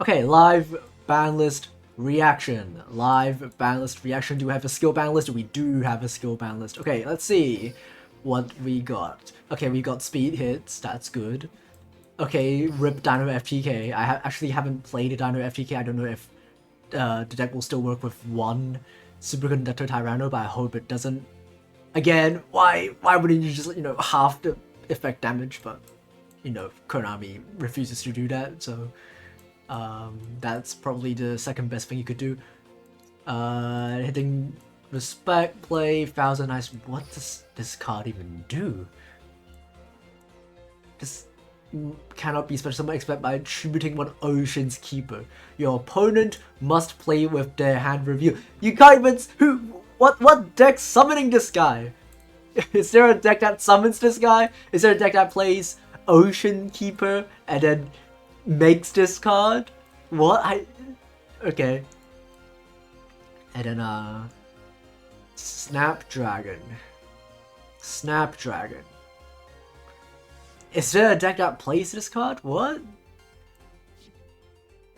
Okay, live ban list reaction. Live ban list reaction. Do we have a skill ban list? We do have a skill ban list. Okay, let's see what we got. Okay, we got speed hits. That's good. Okay, rip Dino FTK. I actually haven't played a Dino FTK. I don't know if the deck will still work with one Superconductor Tyranno, but I hope it doesn't. Again, why wouldn't you just, half the effect damage? But, Konami refuses to do that, so that's probably the second best thing you could do. Hitting respect, play, thousand ice. What does this card even do? This cannot be special summon except by attributing one Ocean's Keeper. Your opponent must play with their hand review. You can't even what deck's summoning this guy? Is there a deck that summons this guy? Is there a deck that plays Ocean Keeper and then makes this card? What? Okay. And then Snapdragon. Is there a deck that plays this card? What?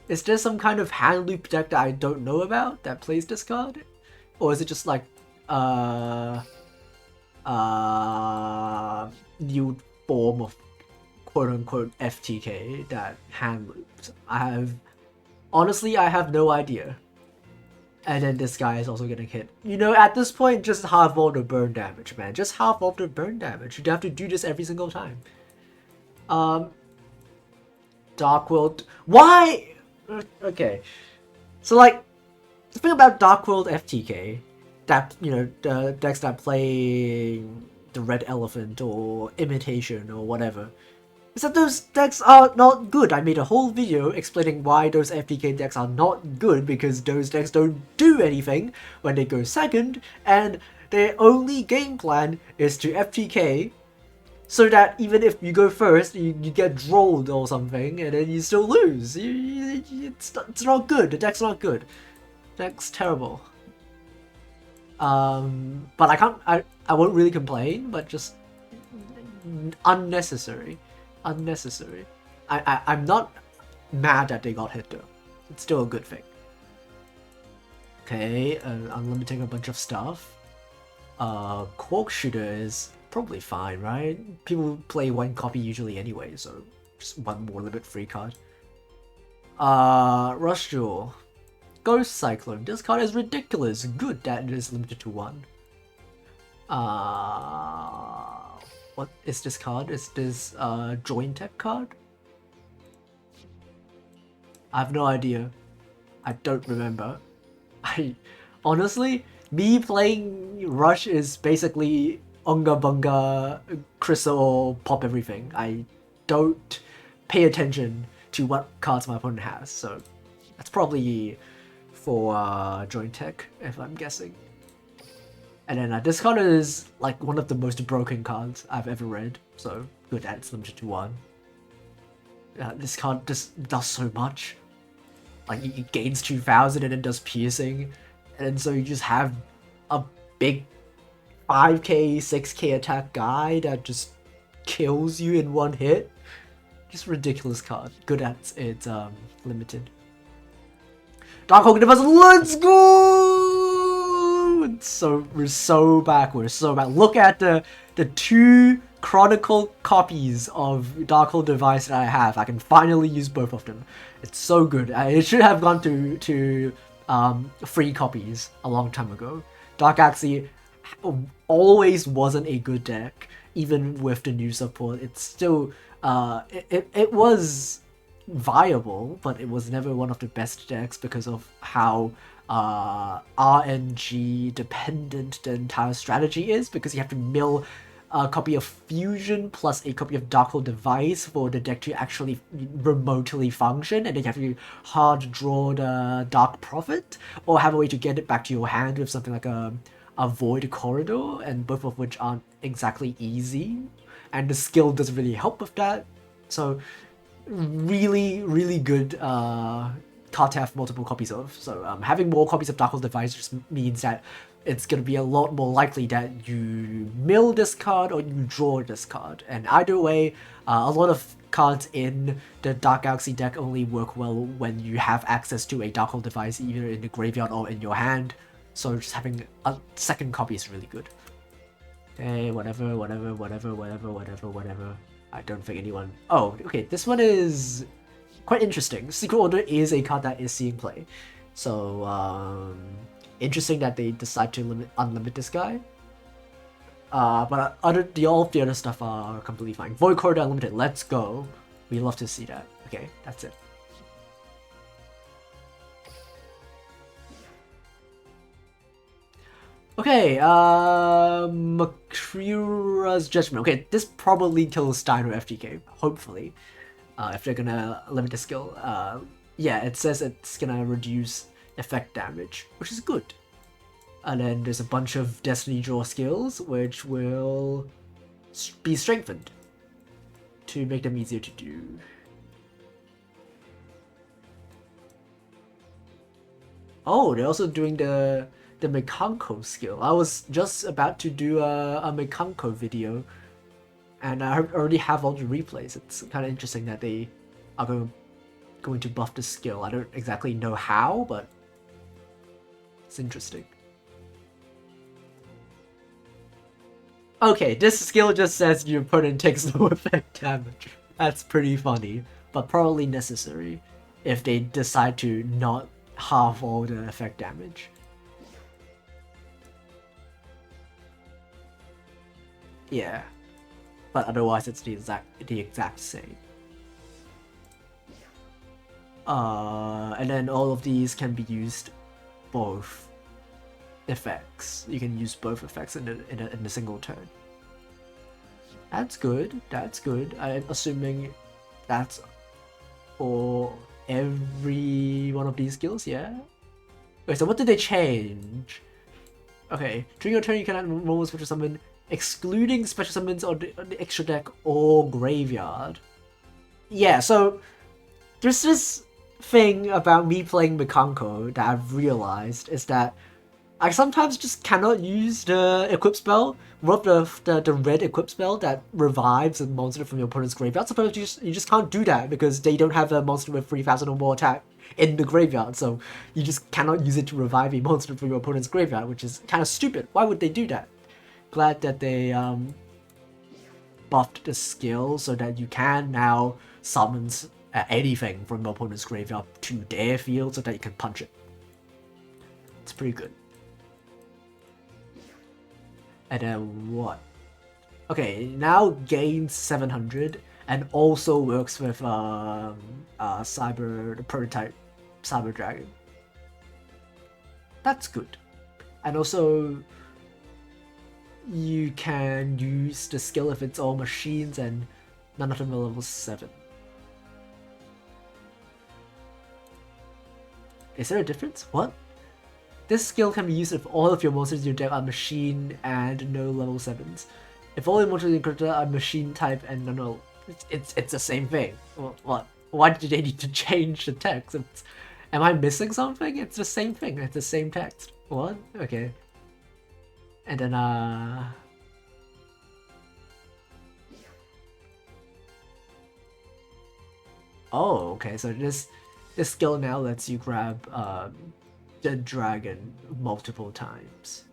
Is there some kind of hand loop deck that I don't know about that plays this card? Or is it just like new form of quote-unquote FTK that hand loops? Honestly, I have no idea. And then this guy is also getting hit. At this point, just half all the burn damage, man. Just half all the burn damage. You'd have to do this every single time. Dark World. Why? Okay. So, like, the thing about Dark World FTK, that, the decks that play the Red Elephant or Imitation or whatever, is that those decks are not good. I made a whole video explaining why those FTK decks are not good, because those decks don't do anything when they go second, and their only game plan is to FTK, so that even if you go first, you get drolled or something, and then you still lose. It's not good. The deck's not good. The deck's terrible. But I won't really complain, but just unnecessary. I'm not mad that they got hit though. It's still a good thing. Okay, unlimiting a bunch of stuff. Quark Shooter is probably fine, right? People play one copy usually anyway, so just one more limit free card. Rush Jewel. Ghost Cyclone. This card is ridiculous. Good that it is limited to one. What is this card? Is this Join Tech card? I have no idea. I don't remember. Honestly, me playing Rush is basically Unga Bunga, Crystal, pop everything. I don't pay attention to what cards my opponent has, so that's probably for Join Tech, if I'm guessing. And then this card is like one of the most broken cards I've ever read, so good that it's limited to one. This card just does so much. Like, it gains 2000 and then does piercing, and so you just have a big 5k, 6k attack guy that just kills you in one hit. Just ridiculous card. Good at its limited. Dark Hulk Device, let's go! We're so back. Look at the two Chronicle copies of Dark Hulk Device that I have. I can finally use both of them. It's so good. It should have gone to free copies a long time ago. Dark Axie always wasn't a good deck, even with the new support. It's still it was viable, but it was never one of the best decks because of how RNG dependent the entire strategy is, because you have to mill a copy of Fusion plus a copy of Dark Hole Device for the deck to actually remotely function, and then you have to hard draw the Dark Prophet or have a way to get it back to your hand with something like a Void Corridor, and both of which aren't exactly easy, and the skill doesn't really help with that. So really good card to have multiple copies of. So having more copies of Dark Hole Device just means that it's going to be a lot more likely that you mill this card or you draw this card. And either way, a lot of cards in the Dark Galaxy deck only work well when you have access to a Darkhold device either in the graveyard or in your hand. So just having a second copy is really good. Hey, whatever. I don't think anyone... Oh, okay, this one is quite interesting. Secret Order is a card that is seeing play. So, interesting that they decide to unlimit this guy. But all the other stuff are completely fine. Void Corridor Unlimited, let's go. We love to see that. Okay, that's it. Okay, Makura's Judgment. Okay, this probably kills Stein or FGK, hopefully. If they're gonna limit the skill. Yeah, it says it's gonna reduce effect damage, which is good. And then there's a bunch of Destiny Draw skills, which will be strengthened to make them easier to do. Oh, they're also doing the Mekanko skill. I was just about to do a Mekanko video, and I already have all the replays. It's kind of interesting that they are going to buff the skill. I don't exactly know how, but it's interesting. Okay, this skill just says your opponent takes no effect damage. That's pretty funny, but probably necessary if they decide to not halve all the effect damage. Yeah, but otherwise it's the exact same. And then all of these can be used both effects. You can use both effects in a single turn. That's good. That's good. I'm assuming that's for every one of these skills. Yeah. Wait. So what did they change? Okay. During your turn, you can add normal special summon, excluding special summons on the extra deck or graveyard. Yeah. So there's this thing about me playing Mekanko that I've realized is that I sometimes just cannot use the equip spell, the red equip spell that revives a monster from your opponent's graveyard. Sometimes you just can't do that because they don't have a monster with 3,000 or more attack in the graveyard, so you just cannot use it to revive a monster from your opponent's graveyard, which is kind of stupid. Why would they do that? Glad that they buffed the skill so that you can now summon anything from your opponent's graveyard to their field so that you can punch it. It's pretty good. And then what? Okay, now gains 700 and also works with the prototype Cyber Dragon. That's good. And also you can use the skill if it's all machines and none of them are level 7. Is there a difference? What? This skill can be used if all of your monsters in your deck are machine and no level 7s. If all your monsters in your deck are machine type and no, it's the same thing. What? Why did they need to change the text? Am I missing something? It's the same thing. It's the same text. What? Okay. And then oh, okay. So this skill now lets you grab the dragon multiple times.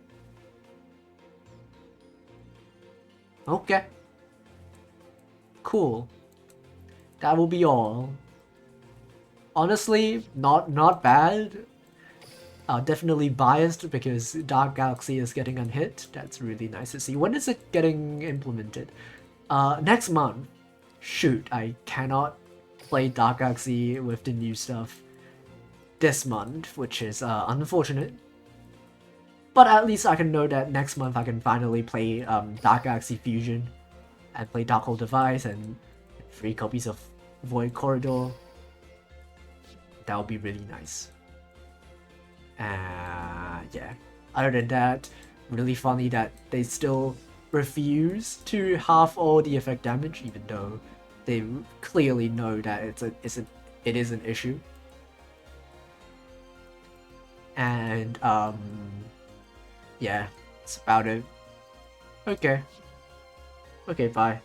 Okay. Cool. That will be all. Honestly, not bad. Definitely biased because Dark Galaxy is getting unhit. That's really nice to see. When is it getting implemented? Next month. Shoot, I cannot play Dark Galaxy with the new stuff this month, which is unfortunate. But at least I can know that next month I can finally play Dark Galaxy Fusion and play Darkhold Device and 3 copies of Void Corridor. That would be really nice. Yeah. Other than that, really funny that they still refuse to halve all the effect damage, even though they clearly know that it is an issue. And yeah, that's about it. Okay, bye.